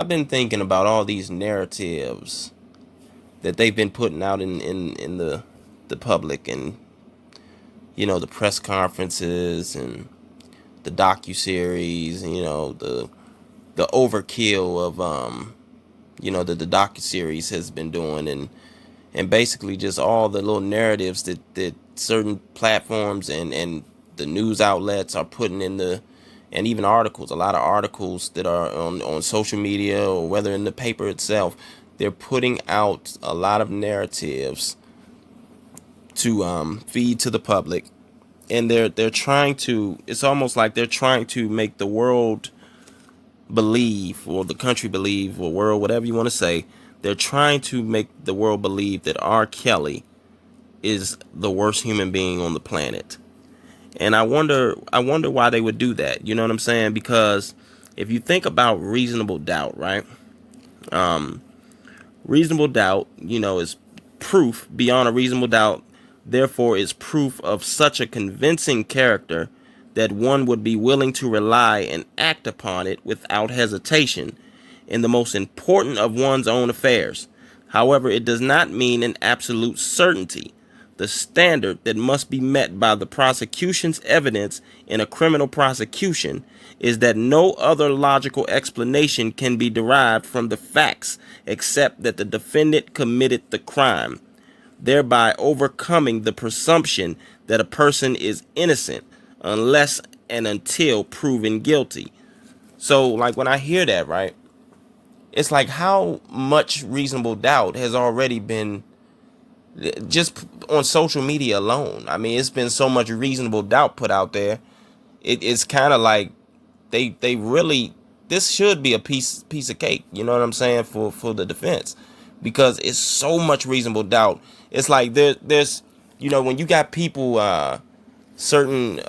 I've been thinking about all these narratives that they've been putting out in the public, and the press conferences and the docu-series, and the overkill of that the docu-series has been doing, and basically just all the little narratives that certain platforms and the news outlets are putting in the, and even articles, a lot of articles that are on social media or whether in the paper itself, they're putting out a lot of narratives to feed to the public, and they're trying to, it's almost like they're trying to make the world believe, or the country believe, or world, whatever you want to say. They're trying to make the world believe that R. Kelly is the worst human being on the planet. And I wonder why they would do that. You know what I'm saying? Because if you think about reasonable doubt, right? Reasonable doubt, is proof beyond a reasonable doubt. Therefore, is proof of such a convincing character that one would be willing to rely and act upon it without hesitation in the most important of one's own affairs. However, it does not mean an absolute certainty. The standard that must be met by the prosecution's evidence in a criminal prosecution is that no other logical explanation can be derived from the facts except that the defendant committed the crime, thereby overcoming the presumption that a person is innocent unless and until proven guilty. So, like, when I hear that, right, it's like how much reasonable doubt has already been just on social media alone. I mean, it's been so much reasonable doubt put out there. It's kind of like they really, this should be a piece of cake. You know what I'm saying, for the defense, because it's so much reasonable doubt. It's like there's when you got people, certain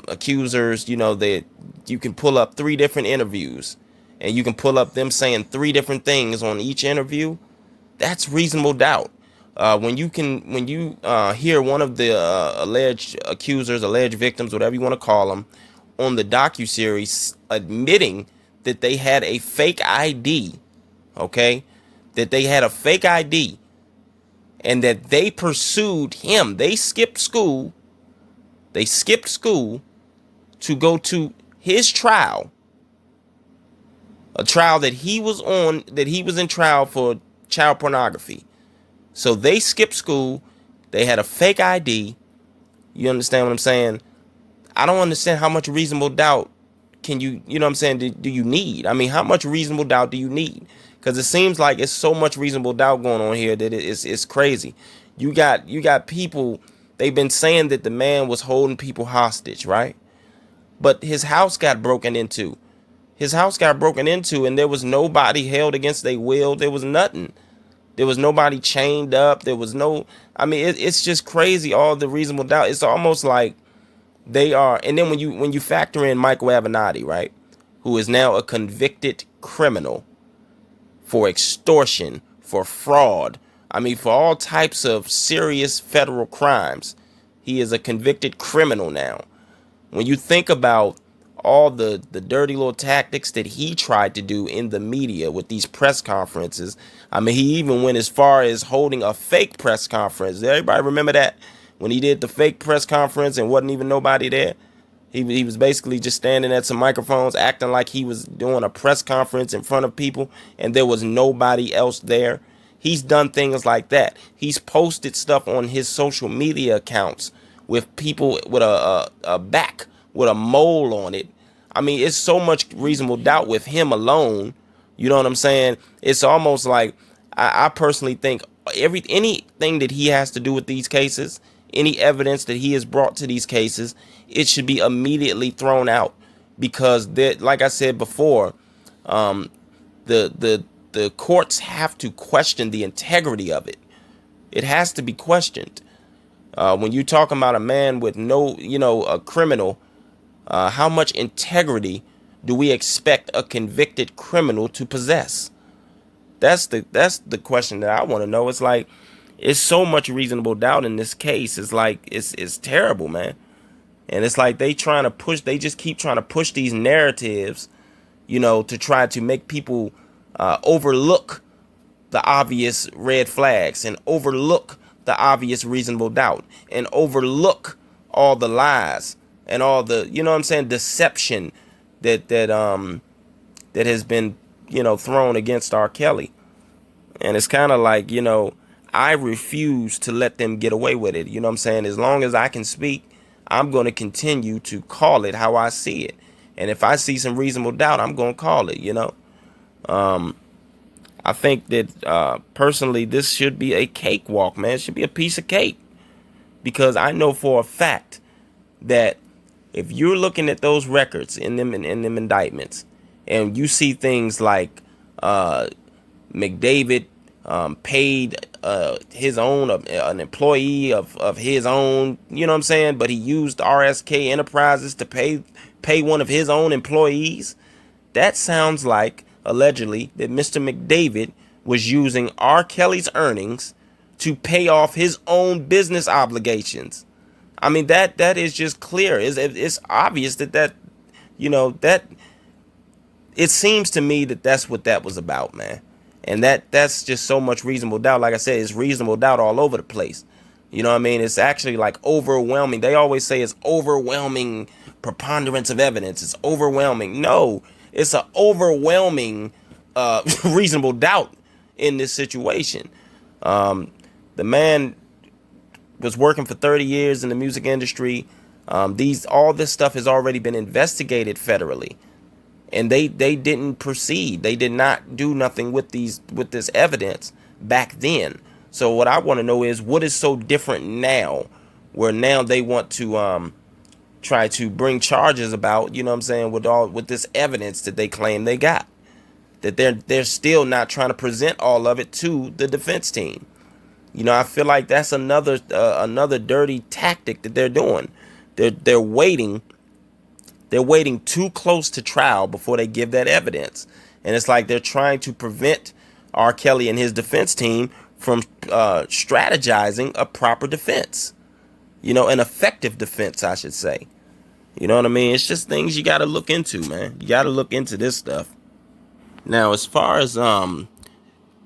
accusers, that you can pull up three different interviews, and you can pull up them saying three different things on each interview. That's reasonable doubt. When you hear one of the alleged accusers, alleged victims, whatever you want to call them, on the docu series admitting that they had a fake ID, okay, that they had a fake ID, and that they pursued him. They skipped school. They skipped school to go to his trial, a trial that he was on, that he was in trial for child pornography. So they skipped school. They had a fake ID. You understand what I'm saying? I don't understand how much reasonable doubt can you know what I'm saying, do you need? I mean, how much reasonable doubt do you need? Because it seems like it's so much reasonable doubt going on here that it's crazy. You got people, they've been saying that the man was holding people hostage, right? But his house got broken into. His house got broken into, and there was nobody held against their will. There was nothing. There was nobody chained up. There was no, I mean, it's just crazy, all the reasonable doubt. It's almost like they are, and then when you factor in Michael Avenatti, right, who is now a convicted criminal for extortion, for fraud, I mean, for all types of serious federal crimes. He is a convicted criminal now. When you think about all the dirty little tactics that he tried to do in the media with these press conferences, I mean, he even went as far as holding a fake press conference. Everybody remember that? When he did the fake press conference and wasn't even nobody there? He was basically just standing at some microphones acting like he was doing a press conference in front of people, and there was nobody else there. He's done things like that. He's posted stuff on his social media accounts with people with a back with a mole on it. I mean, it's so much reasonable doubt with him alone. You know what I'm saying? It's almost like, I personally think anything that he has to do with these cases, any evidence that he has brought to these cases, it should be immediately thrown out, because like I said before, the courts have to question the integrity of it. It has to be questioned. When you talk about a man with no, a criminal, how much integrity do we expect a convicted criminal to possess? That's the question that I want to know. It's like, it's so much reasonable doubt in this case. It's like, it's terrible, man. And it's like they just keep trying to push these narratives, to try to make people overlook the obvious red flags and overlook the obvious reasonable doubt and overlook all the lies and all the, you know what I'm saying, deception that has been, thrown against R. Kelly. And it's kind of like, I refuse to let them get away with it. You know what I'm saying? As long as I can speak, I'm going to continue to call it how I see it. And if I see some reasonable doubt, I'm going to call it. I think that personally, this should be a cakewalk, man. It should be a piece of cake. Because I know for a fact that if you're looking at those records in them indictments, and you see things like McDavid paid his own an employee of his own, you know what I'm saying, but he used RSK Enterprises to pay one of his own employees. That sounds like allegedly that Mr. McDavid was using R. Kelly's earnings to pay off his own business obligations. I mean, that is just clear. It's obvious that it seems to me that that's what that was about, man. And that's just so much reasonable doubt. Like I said, it's reasonable doubt all over the place. You know what I mean? It's actually like overwhelming. They always say it's overwhelming preponderance of evidence. It's overwhelming. No, it's an overwhelming reasonable doubt in this situation. The man was working for 30 years in the music industry. All this stuff has already been investigated federally. And they didn't proceed. They did not do nothing with this evidence back then. So what I want to know is what is so different now, where now they want to try to bring charges about, you know what I'm saying, with this evidence that they claim they got. That they're still not trying to present all of it to the defense team. I feel like that's another dirty tactic that they're doing. They're waiting. They're waiting too close to trial before they give that evidence. And it's like they're trying to prevent R. Kelly and his defense team from strategizing a proper defense. An effective defense, I should say. You know what I mean? It's just things you got to look into, man. You got to look into this stuff. Now, as far as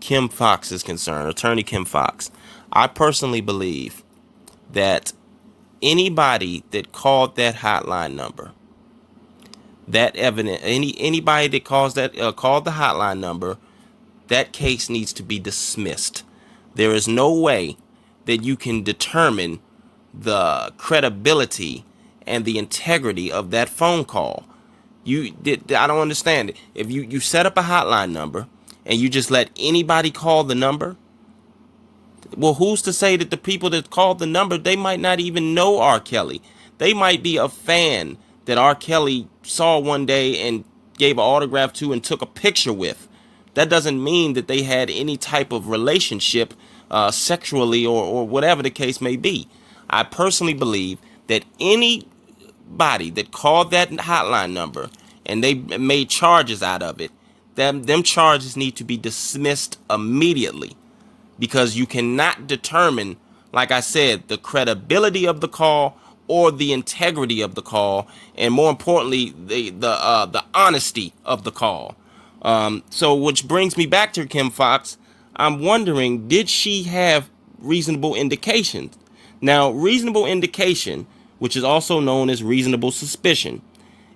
Kim Fox is concerned, Attorney Kim Fox, I personally believe that anybody that called that hotline number, that evidence, anybody that called the hotline number, that case needs to be dismissed. There is no way that you can determine the credibility and the integrity of that phone call. I don't understand it. If you set up a hotline number and you just let anybody call the number, well, who's to say that the people that called the number, they might not even know R. Kelly. They might be a fan that R. Kelly saw one day and gave an autograph to and took a picture with. That doesn't mean that they had any type of relationship sexually or whatever the case may be. I personally believe that anybody that called that hotline number and they made charges out of it, them charges need to be dismissed immediately, because you cannot determine, like I said, the credibility of the call or the integrity of the call, and more importantly, the honesty of the call. So which brings me back to Kim Fox. I'm wondering, did she have reasonable indications? Now, reasonable indication, which is also known as reasonable suspicion,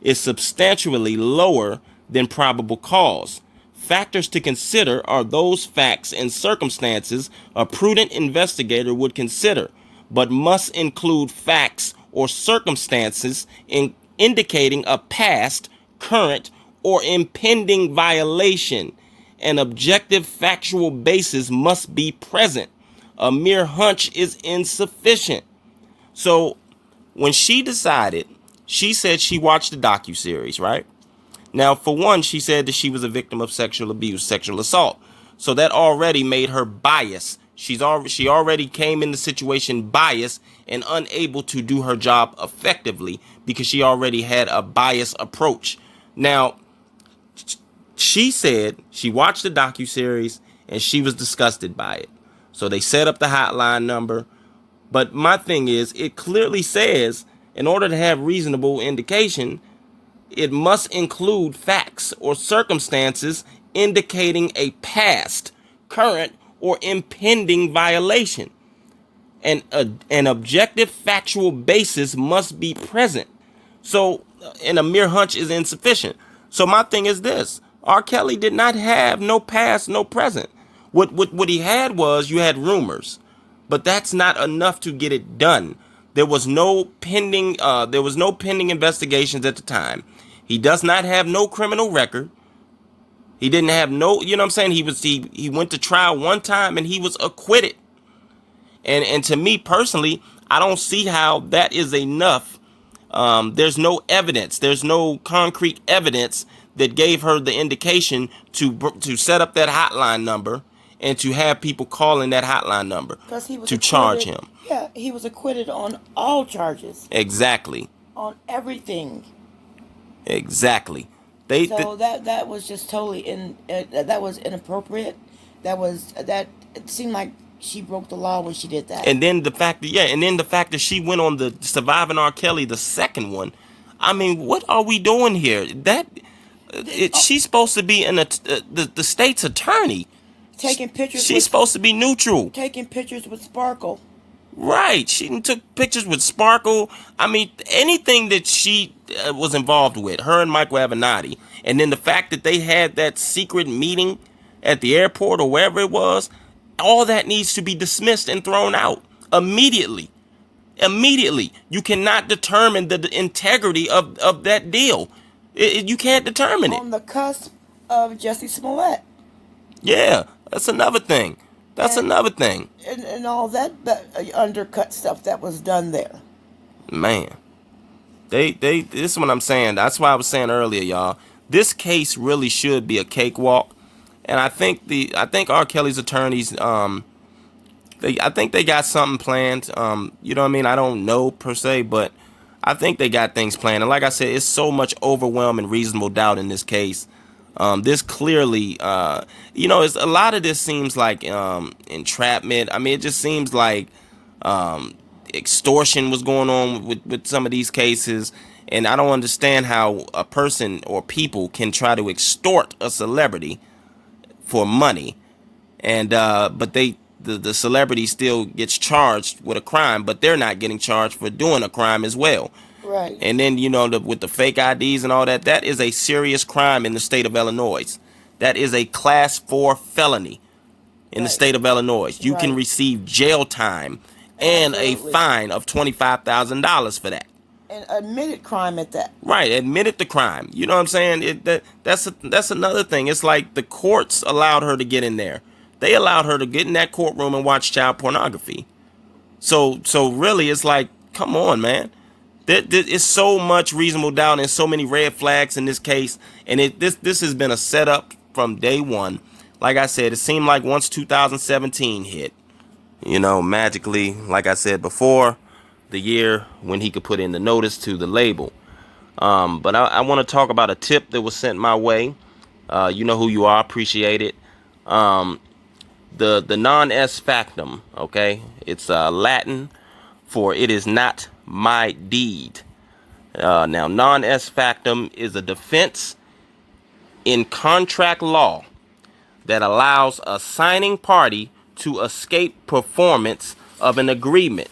is substantially lower than probable cause. Factors to consider are those facts and circumstances a prudent investigator would consider, but must include facts or circumstances indicating a past, current, or impending violation. An objective factual basis must be present. A mere hunch is insufficient. So when she decided, she said she watched the docuseries, right? Now, for one, she said that she was a victim of sexual abuse, sexual assault. So that already made her biased. She already came in the situation biased and unable to do her job effectively because she already had a biased approach. Now, she said she watched the docuseries and she was disgusted by it. So they set up the hotline number. But my thing is, it clearly says, in order to have reasonable indication, it must include facts or circumstances indicating a past, current, or impending violation. And an objective factual basis must be present. So, and a mere hunch is insufficient. So my thing is this: R. Kelly did not have no past, no present. What he had was, you had rumors, but that's not enough to get it done. There was no pending. There was no pending investigations at the time. He does not have no criminal record. He didn't have no. You know what I'm saying? He went to trial one time and he was acquitted. And to me personally, I don't see how that is enough. There's no evidence. There's no concrete evidence that gave her the indication to set up that hotline number and to have people calling that hotline number to charge him. Yeah, he was acquitted on all charges. Exactly. On everything. Exactly. That was just totally that was inappropriate. That it seemed like she broke the law when she did that. And then the fact that she went on the Surviving R. Kelly, the second one. I mean, what are we doing here? She's supposed to be the state's attorney. Taking pictures. She's supposed to be neutral. Taking pictures with Sparkle. Right. She took pictures with Sparkle. I mean, anything that she was involved with, her and Michael Avenatti. And then the fact that they had that secret meeting at the airport or wherever it was, all that needs to be dismissed and thrown out immediately. Immediately. You cannot determine the integrity of that deal. You can't determine it. On the cusp of Jussie Smollett. Yeah, that's another thing. Another thing. And all that undercut stuff that was done there. Man. This is what I'm saying. That's why I was saying earlier, y'all. This case really should be a cakewalk. And I think R. Kelly's attorneys, I think they got something planned. You know what I mean? I don't know per se, but I think they got things planned. And like I said, it's so much overwhelming reasonable doubt in this case. This clearly, it's a lot of this seems like entrapment. I mean, it just seems like extortion was going on with some of these cases. And I don't understand how a person or people can try to extort a celebrity for money. And but the celebrity still gets charged with a crime, but they're not getting charged for doing a crime as well. Right. And then, with the fake IDs and all that, that is a serious crime in the state of Illinois. That is a class 4 felony in the state of Illinois. You can receive jail time and a fine of $25,000 for that. An admitted crime at that. Right, admitted the crime. You know what I'm saying? That's another thing. It's like the courts allowed her to get in there. They allowed her to get in that courtroom and watch child pornography. So really, it's like, come on, man. There is so much reasonable doubt and so many red flags in this case, and this has been a setup from day one. Like I said, it seemed like once 2017 hit, magically, like I said before, the year when he could put in the notice to the label. But I want to talk about a tip that was sent my way. You know who you are, appreciate it. The non-S factum, okay? It's Latin for it is not my deed. Now, non-S factum is a defense in contract law that allows a signing party to escape performance of an agreement,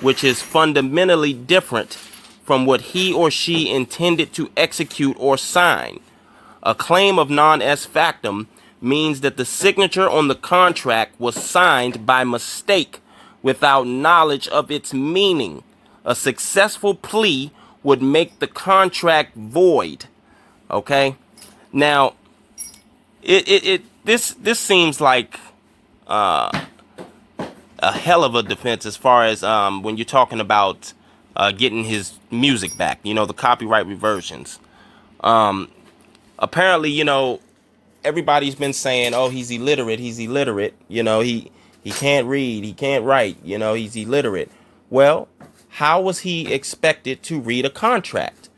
which is fundamentally different from what he or she intended to execute or sign. A claim of non-S factum means that the signature on the contract was signed by mistake without knowledge of its meaning. A successful plea would make the contract void. Okay? Now, this seems like a hell of a defense as far as when you're talking about getting his music back, the copyright reversions. Apparently, everybody's been saying, oh, he's illiterate, he can't read, he can't write, he's illiterate. Well, how was he expected to read a contract?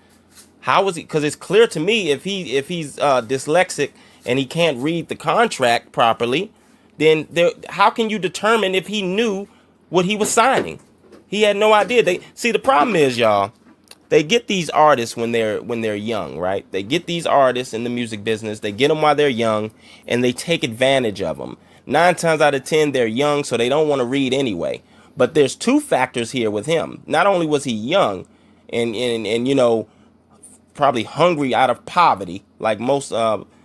How was he? Because it's clear to me if he's dyslexic and he can't read the contract properly, then how can you determine if he knew what he was signing? He had no idea. See, the problem is, y'all, they get these artists when they're young, right? They get these artists in the music business. They get them while they're young, and they take advantage of them. 9 times out of 10, they're young, so they don't want to read anyway. But there's two factors here with him. Not only was he young, and you know, probably hungry out of poverty, like most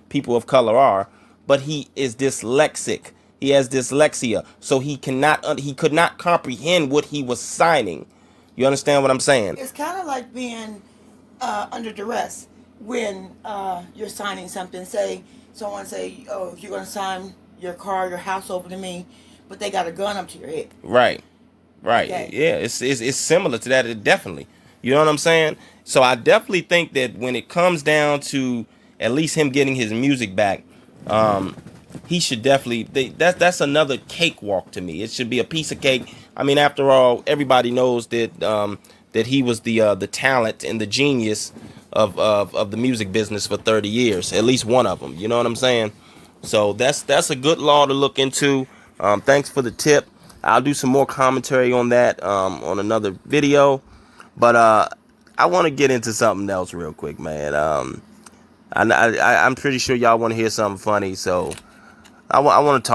people of color are, but he is dyslexic. He has dyslexia, so he could not comprehend what he was signing. You understand what I'm saying? It's kind of like being under duress when you're signing something. Say someone say, "Oh, you're going to sign your car, your house over to me," but they got a gun up to your head. Right. Right. Okay. Yeah, it's similar to that. It definitely. You know what I'm saying? So I definitely think that when it comes down to at least him getting his music back, he should definitely. That's another cakewalk to me. It should be a piece of cake. I mean, after all, everybody knows that that he was the talent and the genius of the music business for 30 years. At least one of them. You know what I'm saying? So that's a good law to look into. Thanks for the tip. I'll do some more commentary on that on another video. But I want to get into something else real quick, man. I'm pretty sure y'all want to hear something funny, so I want to talk.